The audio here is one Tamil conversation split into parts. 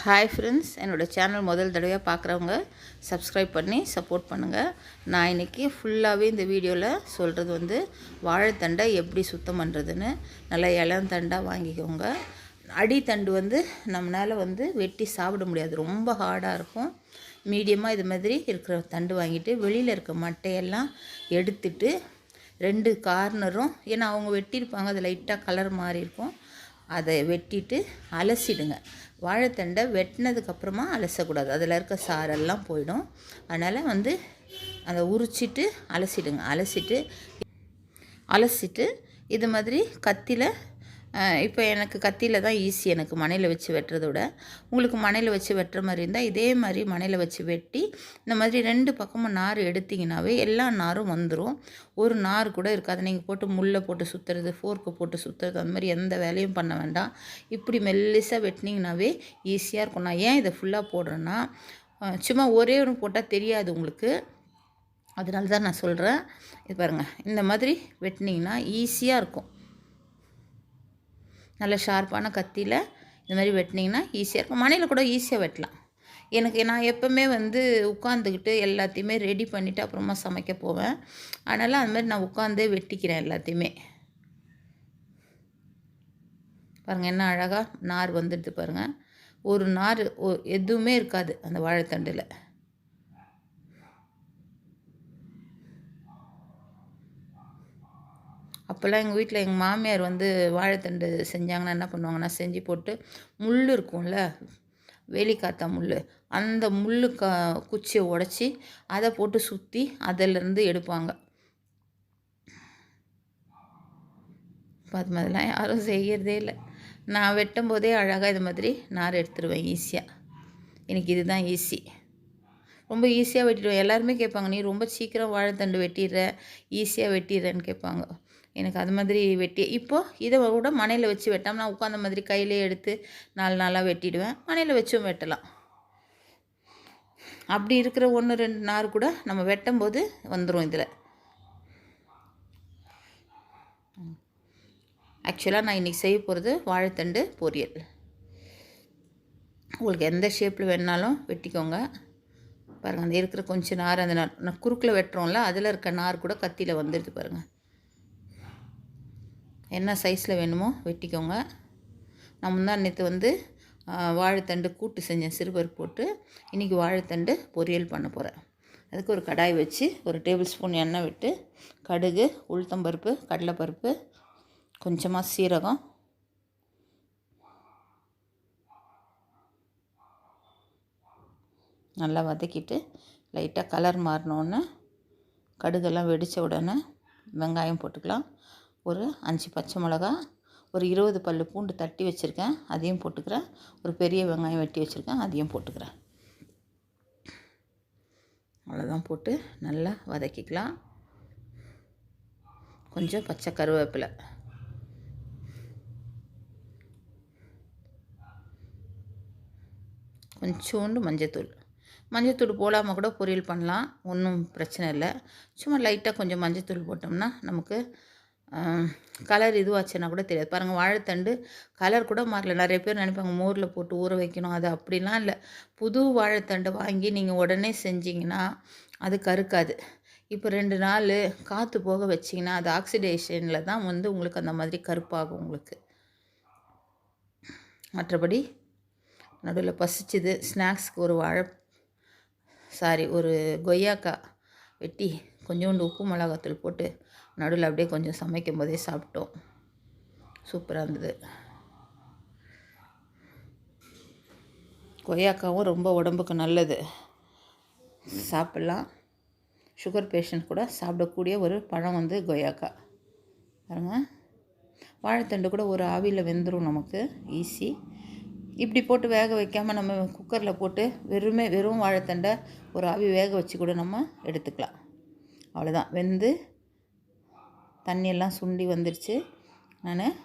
ஹாய் ஃப்ரெண்ட்ஸ், என்னோடய சேனல் முதல் தடவையாக பார்க்குறவங்க சப்ஸ்கிரைப் பண்ணி சப்போர்ட் பண்ணுங்கள். நான் இன்றைக்கி ஃபுல்லாகவே இந்த வீடியோவில் சொல்கிறது வந்து வாழைத்தண்டை எப்படி சுத்தம் பண்ணுறதுன்னு. நல்லா இளந்தண்டாக வாங்கிக்கோங்க. அடித்தண்டு வந்து நம்மளால் வந்து வெட்டி சாப்பிட முடியாது, ரொம்ப ஹார்டாக இருக்கும். மீடியமாக இது மாதிரி இருக்கிற தண்டு வாங்கிட்டு வெளியில் இருக்க மட்டையெல்லாம் எடுத்துட்டு 2 கார்னரும், ஏன்னா அவங்க வெட்டியிருப்பாங்க, அது லைட்டாக கலர் மாறி இருக்கும், அதை வெட்டிட்டு அலசிடுங்க. வாழைத்தண்டை வெட்டினதுக்கப்புறமா அலசக்கூடாது, அதில் இருக்க சாரெல்லாம் போயிடும். அதனால் வந்து அதை உரிச்சிட்டு அலசிடுங்க. அலசிட்டு இது மாதிரி கத்தியில், இப்போ எனக்கு கத்தியில் தான் ஈஸி, எனக்கு மணையில் வச்சு வெட்டுறத விட. உங்களுக்கு மணையில் வச்சு வெட்டுற மாதிரி இருந்தால் இதே மாதிரி மணையில் வச்சு வெட்டி இந்த மாதிரி 2 பக்கமும் நார் எடுத்திங்கனாவே எல்லா நாரும் வந்துடும். ஒரு நார் கூட இருக்காது. நீங்கள் போட்டு முள்ளை போட்டு சுற்றுறது, ஃபோர்க்கு போட்டு சுற்றுறது, அந்த மாதிரி எந்த வேலையும் பண்ண வேண்டாம். இப்படி மெல்லிசாக வெட்டினீங்கனாவே ஈஸியாக இருக்கும். நான் ஏன் இதை ஃபுல்லாக போடுறேன்னா, சும்மா ஒரே ஒன்று போட்டால் தெரியாது உங்களுக்கு, அதனால தான் நான் சொல்கிறேன். இது பாருங்கள், இந்த மாதிரி வெட்டினீங்கன்னா ஈஸியாக இருக்கும். நல்ல ஷார்ப்பான கத்தியில் இந்த மாதிரி வெட்டினீங்கன்னா ஈஸியாக இருக்கும். மணையில் கூட ஈஸியாக வெட்டலாம். நான் எப்போவுமே வந்து உட்காந்துக்கிட்டு எல்லாத்தையுமே ரெடி பண்ணிவிட்டு அப்புறமா சமைக்க போவேன். அதனால் அந்த மாதிரி நான் உட்காந்தே வெட்டிக்கிறேன் எல்லாத்தையுமே. பாருங்கள் என்ன அழகாக நார் வந்துடுது பாருங்கள். ஒரு நார் எதுவுமே இருக்காது அந்த வாழைத்தண்டில். அப்போல்லாம் எங்கள் வீட்டில் எங்கள் மாமியார் வந்து வாழைத்தண்டு செஞ்சாங்கன்னா என்ன பண்ணுவாங்கன்னா, செஞ்சு போட்டு முள் இருக்கும்ல, வேலிக்காத்தா முள், அந்த முள் குச்சியை உடச்சி அதை போட்டு சுற்றி அதிலேருந்து எடுப்பாங்க. இப்போ அது மாதிரிலாம் யாரும் செய்கிறதே இல்லை. நான் வெட்டும் போதே அழகாக இது மாதிரி நார் எடுத்துருவேன் ஈஸியாக. எனக்கு இதுதான் ஈஸி, ரொம்ப ஈஸியாக வெட்டிடுவேன். எல்லாருமே கேட்பாங்க, நீ ரொம்ப சீக்கிரம் வாழைத்தண்டு வெட்டிடுற, ஈஸியாக வெட்டிடுறேன்னு கேட்பாங்க. எனக்கு அது மாதிரி வெட்டி இப்போது இதை கூட மணையில் வச்சு வெட்டாமல் நான் உட்காந்த மாதிரி கையிலே எடுத்து 4 நாளாக வெட்டிடுவேன். மணையில் வச்சும் வெட்டலாம். அப்படி இருக்கிற 1-2 நார் கூட நம்ம வெட்டும் போது வந்துடும் இதில். ஆக்சுவலாக நான் இன்றைக்கி செய்ய போகிறது வாழைத்தண்டு பொரியல். உங்களுக்கு எந்த ஷேப்பில் வேணாலும் வெட்டிக்கோங்க. பாருங்கள், அந்த இருக்கிற கொஞ்சம் நார், அந்த நான் குறுக்கில் வெட்டுறோம்ல, அதில் இருக்க நார் கூட கத்தியில் வந்துடுது பாருங்கள். என்ன சைஸில் வேணுமோ வெட்டிக்கோங்க. நான் முந்தானத்து வந்து வாழைத்தண்டு கூட்டு செஞ்சேன், சிறுபருப்பு போட்டு. இன்றைக்கி வாழைத்தண்டு பொரியல் பண்ண போகிறேன். அதுக்கு ஒரு கடாய் வச்சு 1 டேபிள் ஸ்பூன் எண்ணெய் விட்டு, கடுகு, உளுத்தம்பருப்பு, கடலைப்பருப்பு, கொஞ்சமாக சீரகம், நல்லா வதக்கிட்டு லைட்டாக கலர் மாறினோன்னு கடுகெல்லாம் வெடித்த உடனே வெங்காயம் போட்டுக்கலாம். ஒரு 5 பச்சை மிளகா, ஒரு 20 பல் பூண்டு தட்டி வச்சுருக்கேன், அதையும் போட்டுக்கிறேன். ஒரு பெரிய வெங்காயம் வெட்டி வச்சுருக்கேன், அதையும் போட்டுக்கிறேன். அவ்வளோதான், போட்டு நல்லா வதக்கிக்கலாம். கொஞ்சம் பச்சை கருவேப்பிலை, கொஞ்சோண்டு மஞ்சத்தூள் போடாமல் கூட பொரியல் பண்ணலாம், ஒன்றும் பிரச்சனை இல்லை. சும்மா லைட்டாக கொஞ்சம் மஞ்சத்தூள் போட்டோம்னா நமக்கு கலர் இதுவாச்சுன்னா கூட தெரியாது. பாருங்கள், வாழைத்தண்டு கலர் கூட மாறல. நிறைய பேர் நினைப்பாங்க மோரில் போட்டு ஊற வைக்கணும், அது அப்படிலாம் இல்லை. புது வாழைத்தண்டை வாங்கி நீங்கள் உடனே செஞ்சிங்கன்னா அது கருக்காது. இப்போ 2 நாள் காற்று போக வச்சிங்கன்னா அது ஆக்சிடேஷனில் தான் வந்து உங்களுக்கு அந்த மாதிரி கருப்பாகும் உங்களுக்கு. மற்றபடி நடுவில் பசிச்சுது, ஸ்நாக்ஸ்க்கு ஒரு கொய்யாக்காய் வெட்டி கொஞ்சோண்டு உப்பு மிளகாத்தூள் போட்டு நடுவில் அப்படியே கொஞ்சம் சமைக்கும் போதே சாப்பிட்டோம். சூப்பராக இருந்தது. கொய்யாக்காவும் ரொம்ப உடம்புக்கு நல்லது, சாப்பிட்லாம். சுகர் பேஷண்ட் கூட சாப்பிடக்கூடிய ஒரு பழம் வந்து கொய்யாக்காய். பாருங்கள், வாழைத்தண்டு கூட ஒரு ஆவியில் வெந்துடும் நமக்கு, ஈஸி. இப்படி போட்டு வேக வைக்காமல் நம்ம குக்கரில் போட்டு வெறும் வாழைத்தண்டை ஒரு ஆவி வேக வச்சு கூட நம்ம எடுத்துக்கலாம். அவ்வளோதான், வெந்து தண்ணியெல்லாம் சுண்டி வந்துடுச்சு. நான்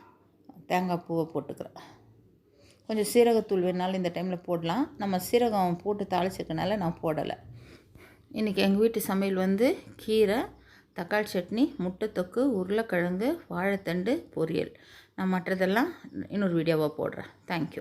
தேங்காய் பூவை போட்டுக்கிறேன். கொஞ்சம் சீரகத்தூள் வேணாலும் இந்த டைமில் போடலாம். நம்ம சீரகம் போட்டு தாளிச்சிருக்கனால நான் போடலை. இன்றைக்கி எங்கள் வீட்டு சமையல் வந்து கீரை, தக்காளி சட்னி, முட்டை தொக்கு, உருளைக்கிழங்கு, வாழைத்தண்டு பொரியல். நான் மற்றதெல்லாம் இன்னொரு வீடியோவாக போடுறேன். தேங்க்யூ.